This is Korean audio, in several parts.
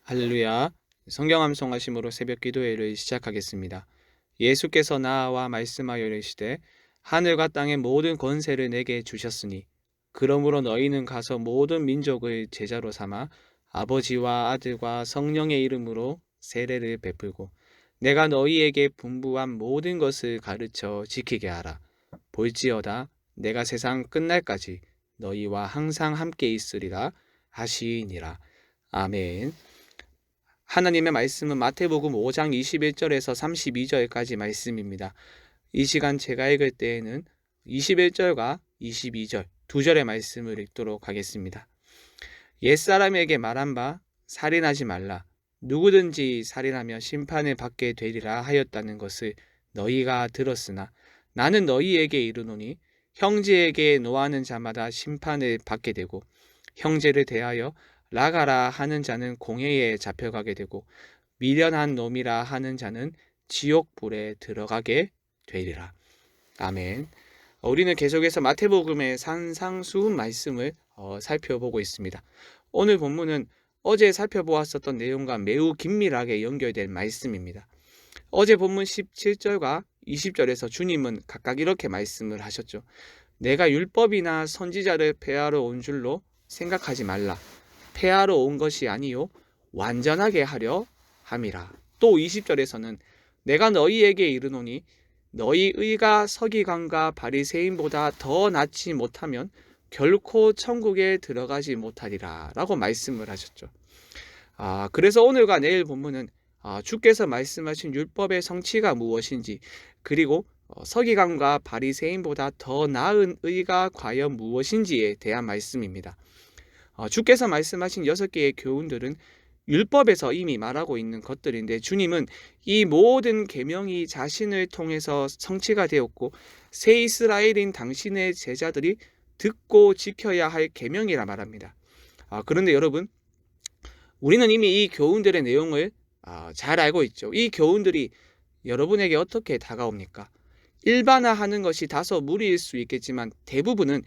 할렐루야. 성경 암송하심으로 새벽 기도회를 시작하겠습니다. 예수께서 나와 말씀하여 이르시되 하늘과 땅의 모든 권세를 내게 주셨으니 그러므로 너희는 가서 모든 민족을 제자로 삼아 아버지와 아들과 성령의 이름으로 세례를 베풀고 내가 너희에게 분부한 모든 것을 가르쳐 지키게 하라. 볼지어다 내가 세상 끝날까지 너희와 항상 함께 있으리라 하시니라. 아멘. 하나님의 말씀은 마태복음 5장 21절에서 32절까지 말씀입니다. 이 시간 제가 읽을 때에는 21절과 22절 두 절의 말씀을 읽도록 하겠습니다. 옛사람에게 말한 바 살인하지 말라. 누구든지 살인하며 심판을 받게 되리라 하였다는 것을 너희가 들었으나 나는 너희에게 이르노니 형제에게 노하는 자마다 심판을 받게 되고 형제를 대하여 나가라 하는 자는 공회에 잡혀가게 되고 미련한 놈이라 하는 자는 지옥불에 들어가게 되리라. 아멘. 우리는 계속해서 마태복음의 산상수훈 말씀을 살펴보고 있습니다. 오늘 본문은 어제 살펴보았었던 내용과 매우 긴밀하게 연결된 말씀입니다. 어제 본문 17절과 20절에서 주님은 각각 이렇게 말씀을 하셨죠. 내가 율법이나 선지자를 폐하러 온 줄로 생각하지 말라. 폐하러 온 것이 아니요 완전하게 하려 함이라. 또 20절에서는 내가 너희에게 이르노니 너희 의가 서기관과 바리새인보다 더 낫지 못하면 결코 천국에 들어가지 못하리라 라고 말씀을 하셨죠. 그래서 오늘과 내일 본문은 주께서 말씀하신 율법의 성취가 무엇인지, 그리고 서기관과 바리새인보다 더 나은 의가 과연 무엇인지에 대한 말씀입니다. 주께서 말씀하신 6개의 교훈들은 율법에서 이미 말하고 있는 것들인데, 주님은 이 모든 계명이 자신을 통해서 성취가 되었고 새 이스라엘인 당신의 제자들이 듣고 지켜야 할 계명이라 말합니다. 그런데 여러분, 우리는 이미 이 교훈들의 내용을 잘 알고 있죠. 이 교훈들이 여러분에게 어떻게 다가옵니까? 일반화하는 것이 다소 무리일 수 있겠지만 대부분은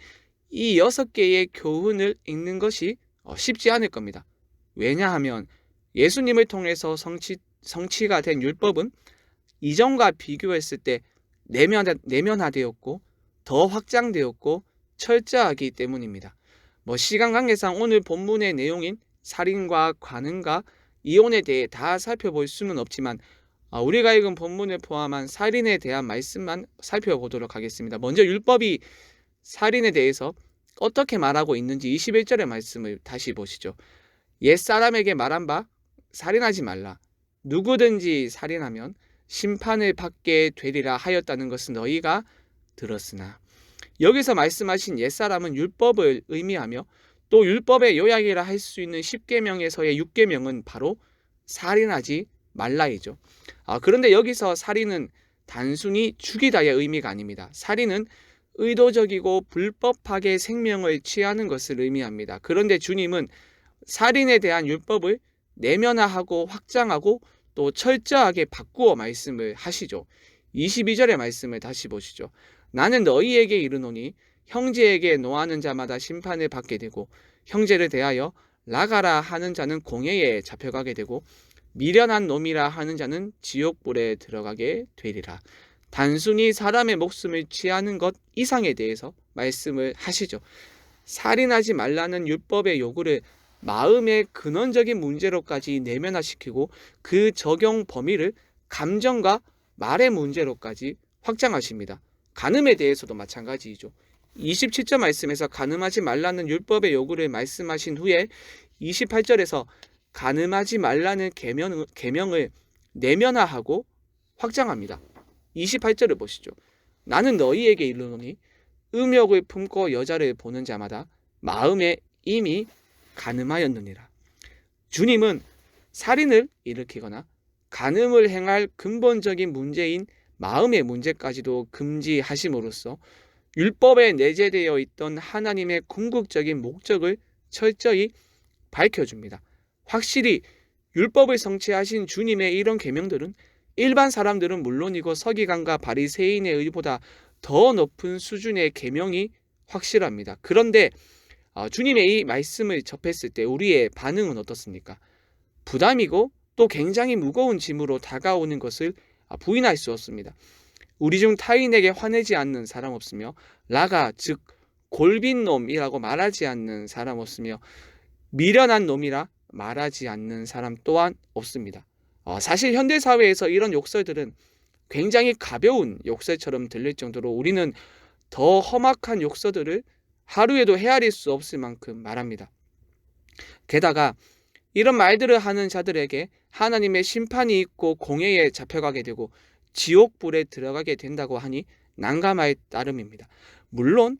이 6개의 교훈을 읽는 것이 쉽지 않을 겁니다. 왜냐하면 예수님을 통해서 성취가 된 율법은 이전과 비교했을 때 내면화되었고 더 확장되었고 철저하기 때문입니다. 시간 관계상 오늘 본문의 내용인 살인과 관음과 이혼에 대해 다 살펴볼 수는 없지만 우리가 읽은 본문을 포함한 살인에 대한 말씀만 살펴보도록 하겠습니다. 먼저 율법이 살인에 대해서 어떻게 말하고 있는지 21절의 말씀을 다시 보시죠. 옛사람에게 말한 바 살인하지 말라. 누구든지 살인하면 심판을 받게 되리라 하였다는 것은 너희가 들었으나. 여기서 말씀하신 옛사람은 율법을 의미하며 또 율법의 요약이라 할 수 있는 10계명에서의 6계명은 바로 살인하지 말라이죠. 그런데 여기서 살인은 단순히 죽이다의 의미가 아닙니다. 살인은 의도적이고 불법하게 생명을 취하는 것을 의미합니다. 그런데 주님은 살인에 대한 율법을 내면화하고 확장하고 또 철저하게 바꾸어 말씀을 하시죠. 22절의 말씀을 다시 보시죠. 나는 너희에게 이르노니 형제에게 노하는 자마다 심판을 받게 되고 형제를 대하여 나가라 하는 자는 공회에 잡혀가게 되고 미련한 놈이라 하는 자는 지옥불에 들어가게 되리라. 단순히 사람의 목숨을 취하는 것 이상에 대해서 말씀을 하시죠. 살인하지 말라는 율법의 요구를 마음의 근원적인 문제로까지 내면화시키고 그 적용 범위를 감정과 말의 문제로까지 확장하십니다. 간음에 대해서도 마찬가지이죠. 27절 말씀에서 간음하지 말라는 율법의 요구를 말씀하신 후에 28절에서 간음하지 말라는 계명을 내면화하고 확장합니다. 28절을 보시죠. 나는 너희에게 이르노니 음욕을 품고 여자를 보는 자마다 마음에 이미 간음하였느니라. 주님은 살인을 일으키거나 간음을 행할 근본적인 문제인 마음의 문제까지도 금지하심으로써 율법에 내재되어 있던 하나님의 궁극적인 목적을 철저히 밝혀줍니다. 확실히 율법을 성취하신 주님의 이런 계명들은 일반 사람들은 물론이고 서기관과 바리새인의 의보다 더 높은 수준의 계명이 확실합니다. 그런데 주님의 이 말씀을 접했을 때 우리의 반응은 어떻습니까? 부담이고 또 굉장히 무거운 짐으로 다가오는 것을 부인할 수 없습니다. 우리 중 타인에게 화내지 않는 사람 없으며 라가 즉 골빈 놈이라고 말하지 않는 사람 없으며 미련한 놈이라 말하지 않는 사람 또한 없습니다. 사실 현대사회에서 이런 욕설들은 굉장히 가벼운 욕설처럼 들릴 정도로 우리는 더 험악한 욕설들을 하루에도 헤아릴 수 없을 만큼 말합니다. 게다가 이런 말들을 하는 자들에게 하나님의 심판이 있고 공회에 잡혀가게 되고 지옥불에 들어가게 된다고 하니 난감할 따름입니다. 물론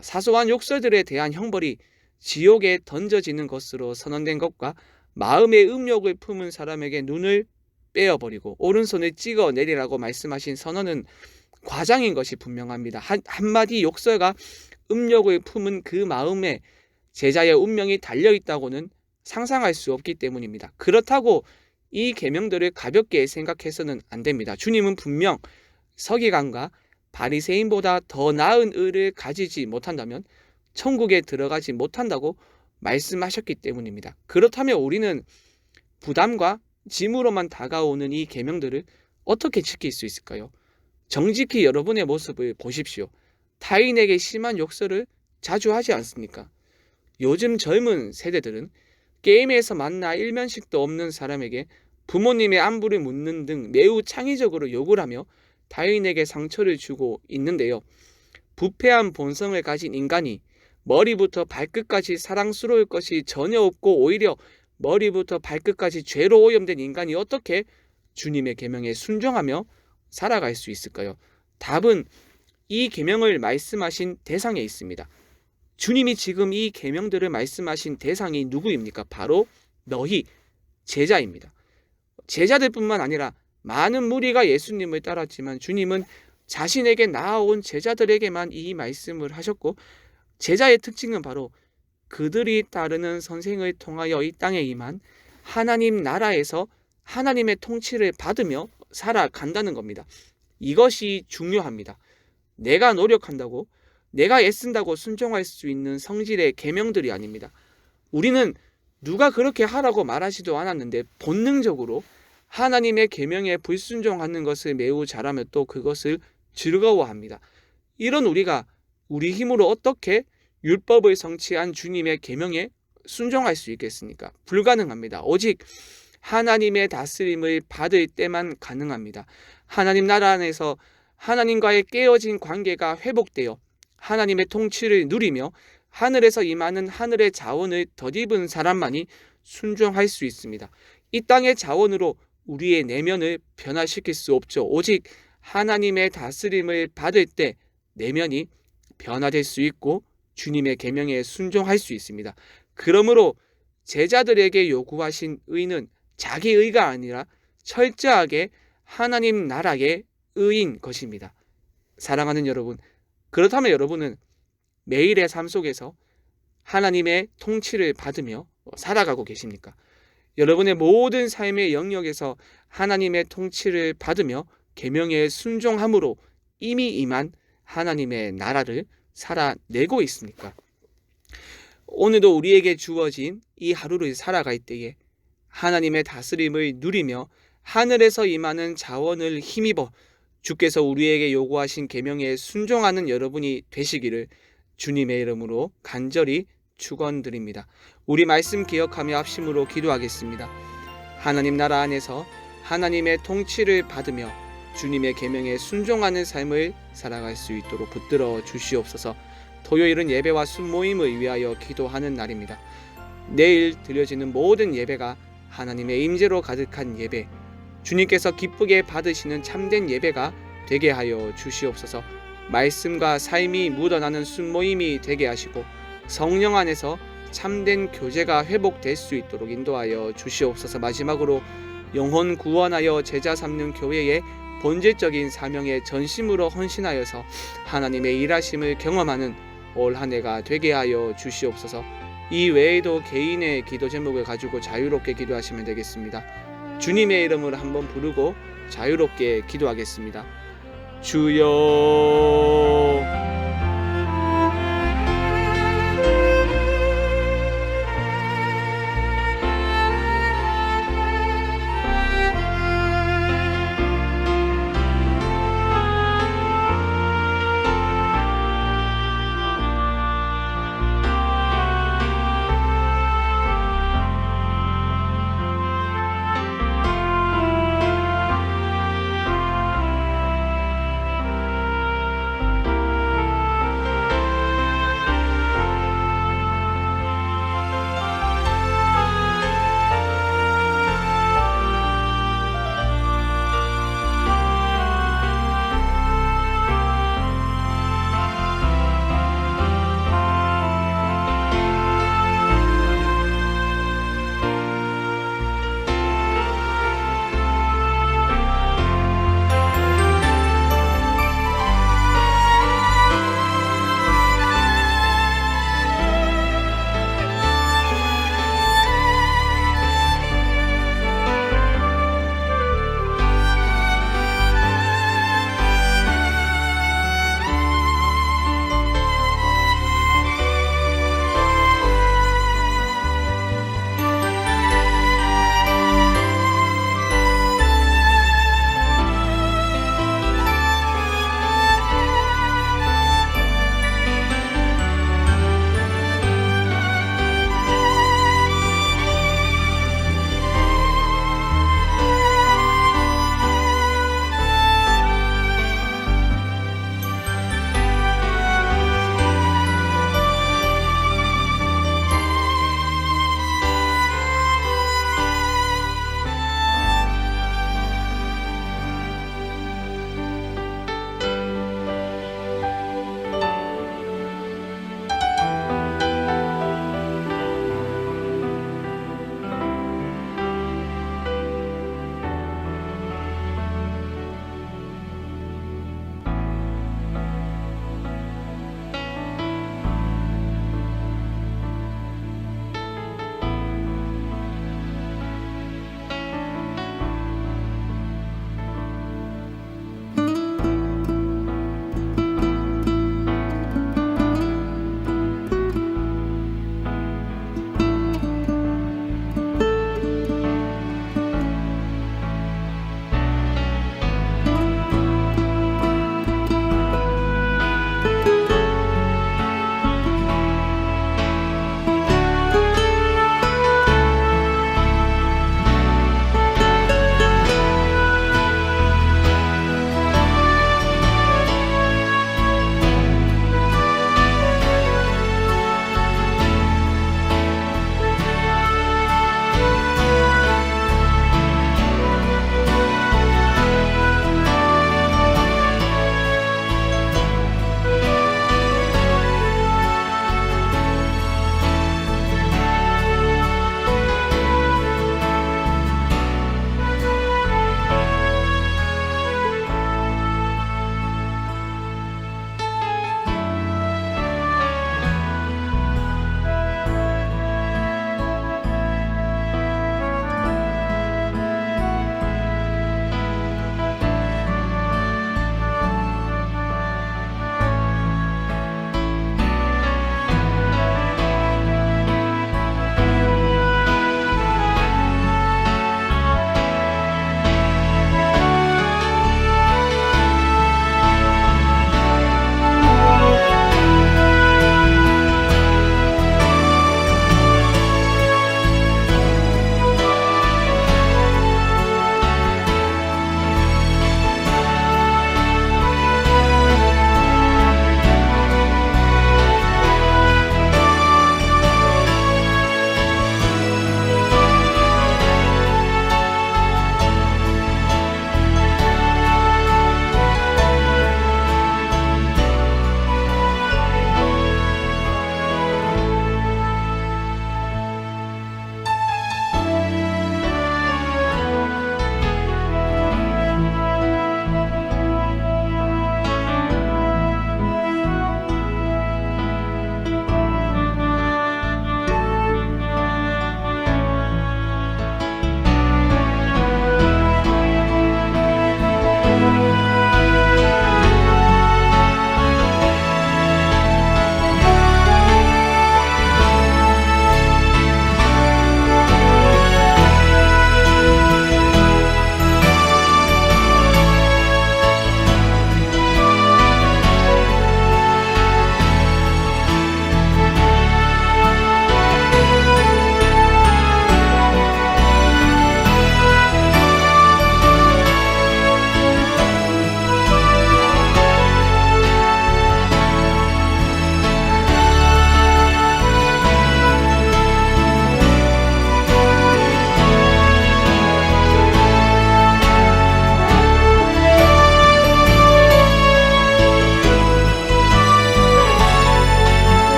사소한 욕설들에 대한 형벌이 지옥에 던져지는 것으로 선언된 것과 마음의 음욕을 품은 사람에게 눈을 빼어버리고 오른손을 찍어내리라고 말씀하신 선언은 과장인 것이 분명합니다. 한마디 욕설과 음욕을 품은 그 마음에 제자의 운명이 달려있다고는 상상할 수 없기 때문입니다. 그렇다고 이 계명들을 가볍게 생각해서는 안 됩니다. 주님은 분명 서기관과 바리새인보다 더 나은 의를 가지지 못한다면 천국에 들어가지 못한다고 말씀하셨기 때문입니다. 그렇다면 우리는 부담과 짐으로만 다가오는 이 계명들을 어떻게 지킬 수 있을까요? 정직히 여러분의 모습을 보십시오. 타인에게 심한 욕설을 자주 하지 않습니까? 요즘 젊은 세대들은 게임에서 만나 일면식도 없는 사람에게 부모님의 안부를 묻는 등 매우 창의적으로 욕을 하며 타인에게 상처를 주고 있는데요. 부패한 본성을 가진 인간이 머리부터 발끝까지 사랑스러울 것이 전혀 없고 오히려 머리부터 발끝까지 죄로 오염된 인간이 어떻게 주님의 계명에 순종하며 살아갈 수 있을까요? 답은 이 계명을 말씀하신 대상에 있습니다. 주님이 지금 이 계명들을 말씀하신 대상이 누구입니까? 바로 너희 제자입니다. 제자들뿐만 아니라 많은 무리가 예수님을 따랐지만 주님은 자신에게 나아온 제자들에게만 이 말씀을 하셨고 제자의 특징은 바로 그들이 따르는 선생을 통하여 이 땅에 임한 하나님 나라에서 하나님의 통치를 받으며 살아간다는 겁니다. 이것이 중요합니다. 내가 노력한다고 내가 애쓴다고 순종할 수 있는 성질의 계명들이 아닙니다. 우리는 누가 그렇게 하라고 말하지도 않았는데 본능적으로 하나님의 계명에 불순종하는 것을 매우 잘하며 또 그것을 즐거워합니다. 이런 우리가 우리 힘으로 어떻게 율법을 성취한 주님의 계명에 순종할 수 있겠습니까? 불가능합니다. 오직 하나님의 다스림을 받을 때만 가능합니다. 하나님 나라 안에서 하나님과의 깨어진 관계가 회복되어 하나님의 통치를 누리며 하늘에서 임하는 하늘의 자원을 덧입은 사람만이 순종할 수 있습니다. 이 땅의 자원으로 우리의 내면을 변화시킬 수 없죠. 오직 하나님의 다스림을 받을 때 내면이 변화될 수 있고 주님의 계명에 순종할 수 있습니다. 그러므로 제자들에게 요구하신 의는 자기 의가 아니라 철저하게 하나님 나라의 의인 것입니다. 사랑하는 여러분, 그렇다면 여러분은 매일의 삶 속에서 하나님의 통치를 받으며 살아가고 계십니까? 여러분의 모든 삶의 영역에서 하나님의 통치를 받으며 계명에 순종함으로 이미 임한 하나님의 나라를 살아내고 있습니까? 오늘도 우리에게 주어진 이 하루를 살아갈 때에 하나님의 다스림을 누리며 하늘에서 임하는 자원을 힘입어 주께서 우리에게 요구하신 계명에 순종하는 여러분이 되시기를 주님의 이름으로 간절히 축원드립니다. 우리 말씀 기억하며 합심으로 기도하겠습니다. 하나님 나라 안에서 하나님의 통치를 받으며 주님의 계명에 순종하는 삶을 살아갈 수 있도록 붙들어 주시옵소서. 토요일은 예배와 순모임을 위하여 기도하는 날입니다. 내일 드려지는 모든 예배가 하나님의 임재로 가득한 예배, 주님께서 기쁘게 받으시는 참된 예배가 되게 하여 주시옵소서. 말씀과 삶이 묻어나는 순모임이 되게 하시고 성령 안에서 참된 교제가 회복될 수 있도록 인도하여 주시옵소서. 마지막으로 영혼 구원하여 제자 삼는 교회의 본질적인 사명에 전심으로 헌신하여서 하나님의 일하심을 경험하는 올 한 해가 되게 하여 주시옵소서. 이 외에도 개인의 기도 제목을 가지고 자유롭게 기도하시면 되겠습니다. 주님의 이름을 한번 부르고 자유롭게 기도하겠습니다. 주여.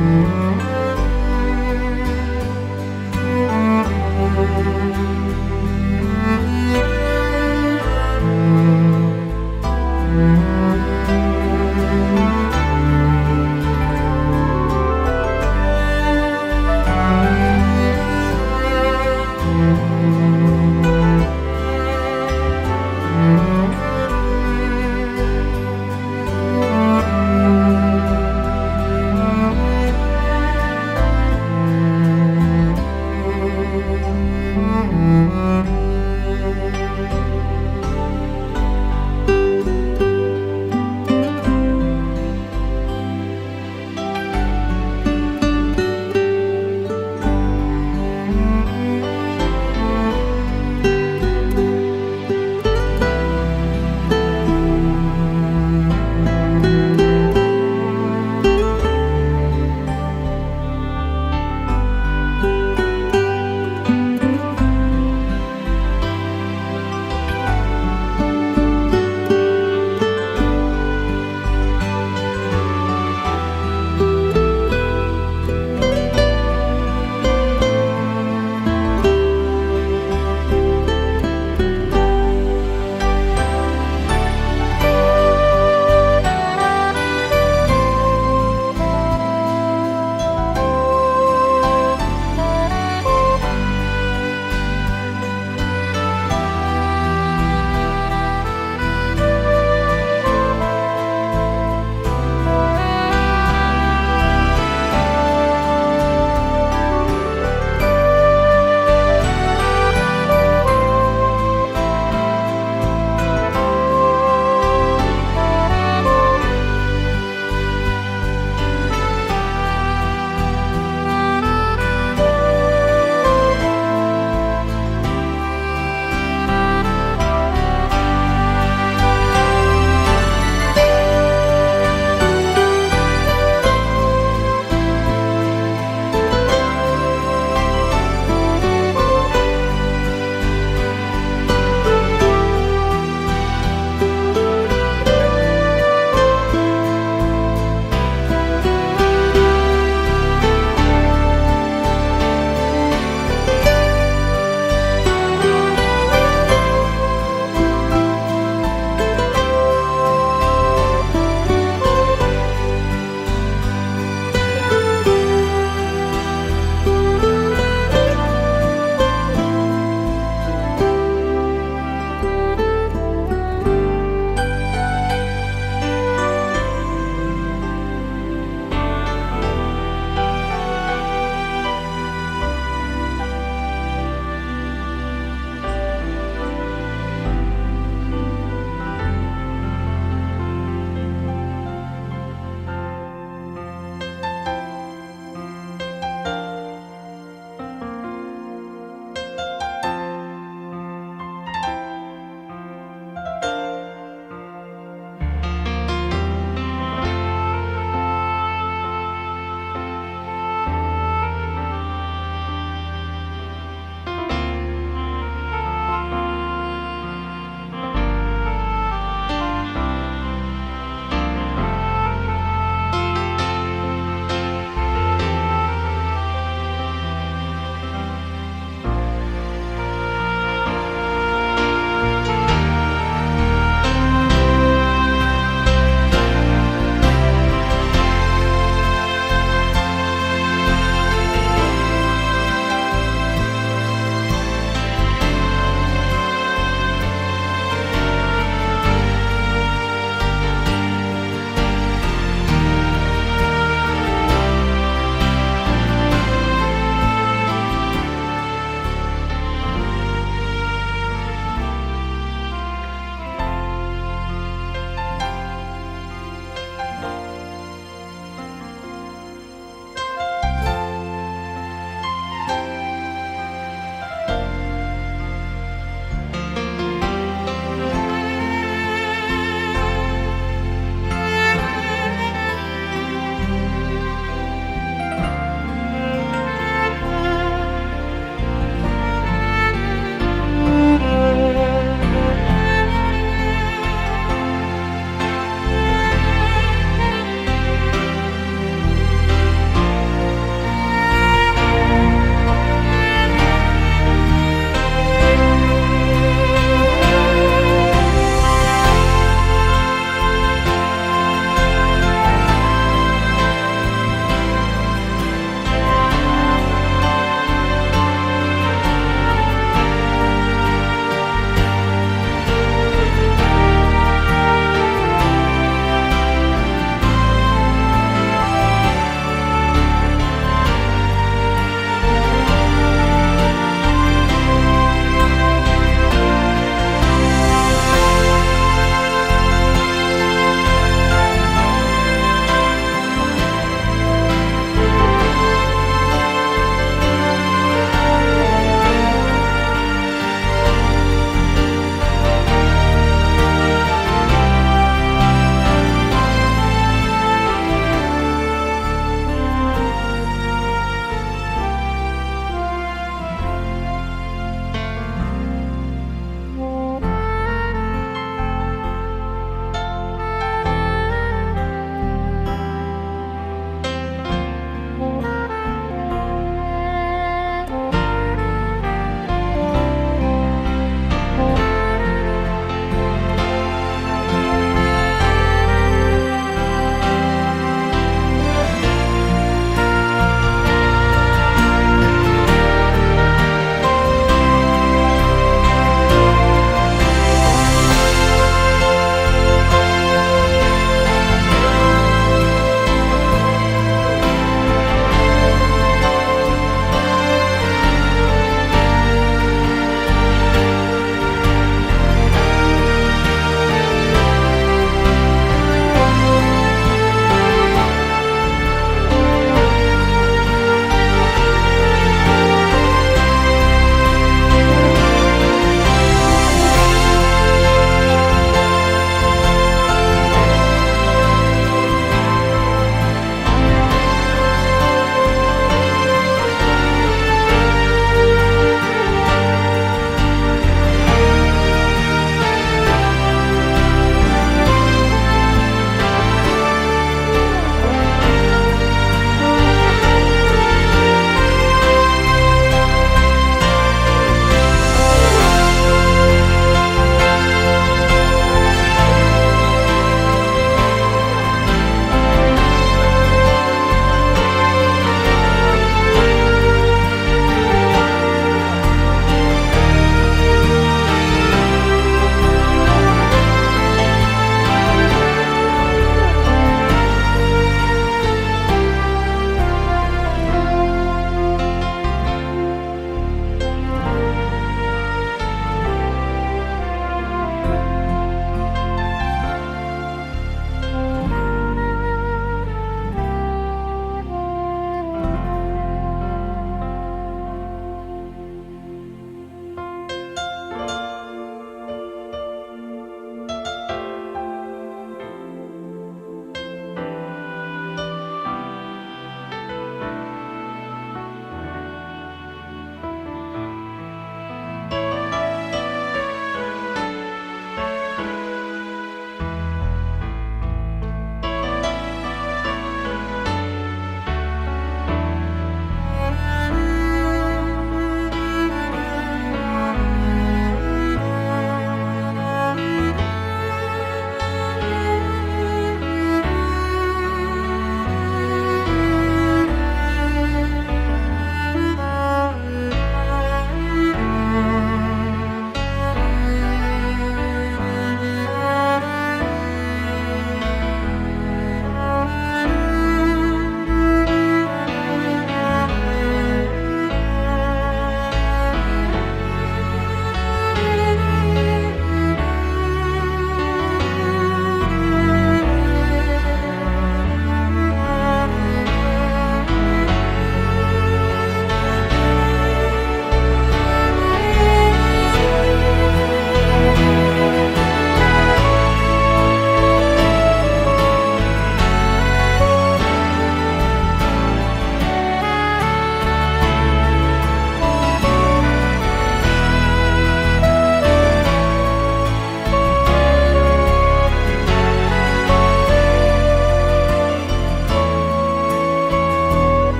아멘.